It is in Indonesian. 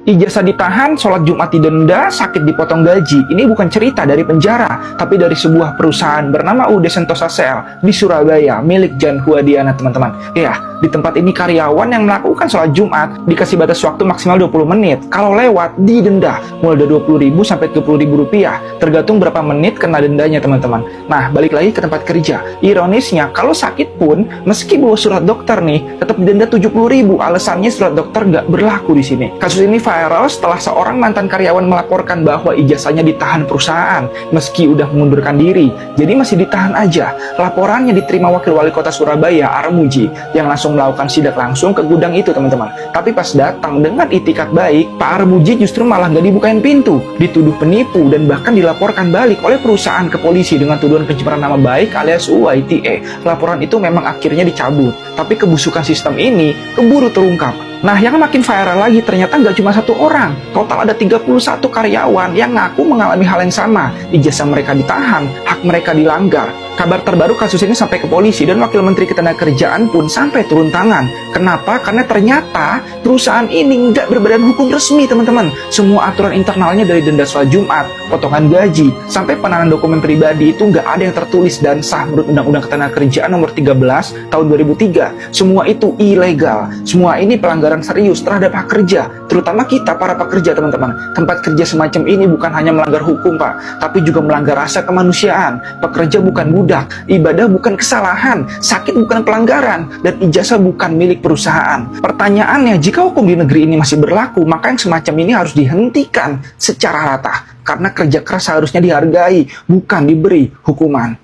Ijazah ditahan, sholat Jumat didenda, sakit dipotong gaji. Ini bukan cerita dari penjara, tapi dari sebuah perusahaan bernama UD Sentosa Sel di Surabaya, milik Jan Huadiana, teman-teman. Ya, di tempat ini karyawan yang melakukan sholat Jumat dikasih batas waktu maksimal 20 menit. Kalau lewat, didenda mulai dari 20.000 sampai 30.000 rupiah, tergantung berapa menit kena dendanya, teman-teman. Nah, balik lagi ke tempat kerja. Ironisnya, kalau sakit pun, meski bawa surat dokter nih, tetap didenda 70.000. Alasannya surat dokter nggak berlaku di sini. Kasus ini viral setelah seorang mantan karyawan melaporkan bahwa ijazahnya ditahan perusahaan meski udah mengundurkan diri, jadi masih ditahan aja. Laporannya diterima Wakil Wali Kota Surabaya, Armuji, yang langsung melakukan sidak langsung ke gudang itu, teman-teman. Tapi pas datang dengan itikat baik, Pak Armuji justru malah nggak dibukain pintu, dituduh penipu dan bahkan dilaporkan balik oleh perusahaan ke polisi dengan tuduhan pencemaran nama baik alias UITE. Laporan itu memang akhirnya dicabut, tapi kebusukan sistem ini keburu terungkap. Nah, yang makin viral lagi ternyata nggak cuma satu orang. Total ada 31 karyawan yang ngaku mengalami hal yang sama. Ijazah mereka ditahan, hak mereka dilanggar. Kabar terbaru kasus ini sampai ke polisi dan Wakil Menteri Ketenagakerjaan pun sampai turun tangan. Kenapa? Karena ternyata perusahaan ini nggak berbadan hukum resmi, teman-teman. Semua aturan internalnya dari denda sholat Jumat, potongan gaji, sampai penahanan dokumen pribadi itu nggak ada yang tertulis dan sah menurut Undang-Undang Ketenagakerjaan nomor 13 tahun 2003. Semua itu ilegal. Semua ini pelanggaran serius terhadap hak kerja, terutama kita para pekerja, teman-teman. Tempat kerja semacam ini bukan hanya melanggar hukum, Pak, tapi juga melanggar rasa kemanusiaan. Pekerja bukan budak, ibadah bukan kesalahan, sakit bukan pelanggaran, dan ijazah bukan milik perusahaan. Pertanyaannya, jika hukum di negeri ini masih berlaku, maka yang semacam ini harus dihentikan secara rata, karena kerja keras seharusnya dihargai, bukan diberi hukuman.